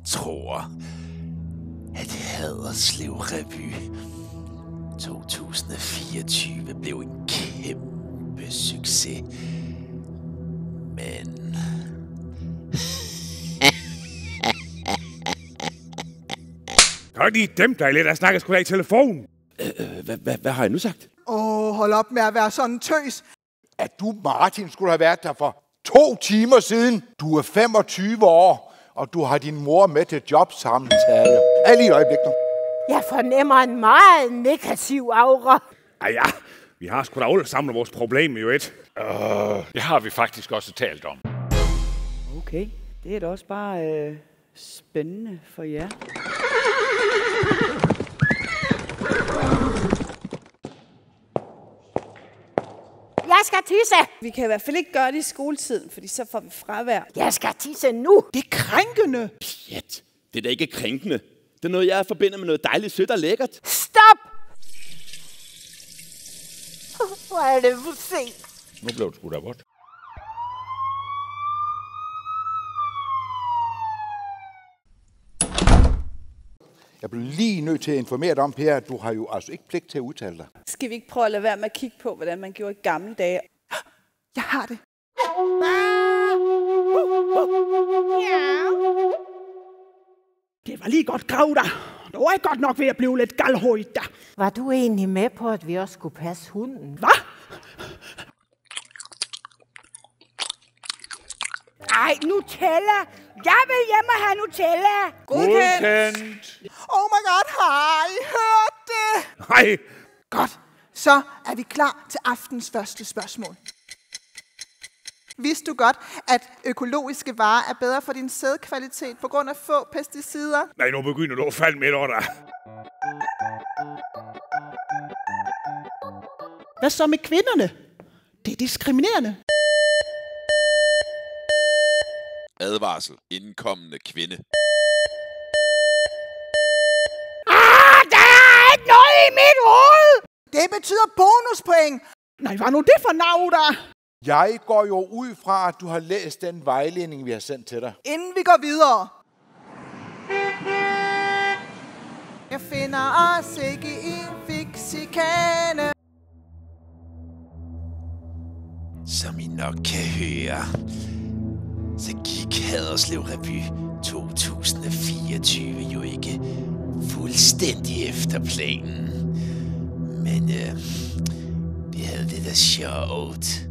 tror, at Haderslev Revy 2024 blev en kæmpe succes. Men... Kan du ikke lige dæmpe dig lidt? Jeg snakker sgu da i telefon. Hvad har jeg nu sagt? Hold op med at være sådan en tøs. At du, Martin, skulle have været der for 2 timer siden. Du er 25 år, og du har din mor med til jobsamtale. Lige et øjeblik nu. Jeg fornemmer en meget negativ aura. Ja, vi har sgu da alle sammen vores problem jo et. Det har vi faktisk også talt om. Okay, det er da også bare spændende for jer. Jeg skal tisse. Vi kan i hvert fald ikke gøre det i skoletiden, fordi så får vi fravær. Jeg skal tisse nu. Det er krænkende. Pjat, det er da ikke krænkende. Det er noget, jeg forbinder med noget dejligt sødt og lækkert. Stop! Hvor er det for sent? Nu blev det sgu da godt. Jeg bliver lige nødt til at informere dig om, Per, at du har jo altså ikke pligt til at udtale dig. Skal vi ikke prøve at lade være med at kigge på, hvordan man gjorde i gamle dage? Jeg har det. Det var lige godt grav der. Nu er jeg godt nok ved at blive lidt galhøjt der. Var du egentlig med på, at vi også skulle passe hunden? Hvad? Ej, Nutella! Jeg vil hjem og have Nutella! Godkendt! Oh my god, har I hørt det? Nej, Godt, så er vi klar til aftens første spørgsmål. Vidste du godt, at økologiske varer er bedre for din sædkvalitet på grund af få pesticider? nej, nu begynder du at falde midt over dig. Hvad så med kvinderne? Det er diskriminerende. Advarsel. Indkommende kvinde. Der er ikke noget i mit hoved! Det betyder bonuspoint. Nej, hvad nu det for navn der? Jeg går jo ud fra, at du har læst den vejledning, vi har sendt til dig. Inden vi går videre. Jeg finder os ikke i en fiksikane. Som I nok kan høre, så gik Haderslev Revy 2024 jo ikke fuldstændig efter planen. Men vi havde det da sjovt.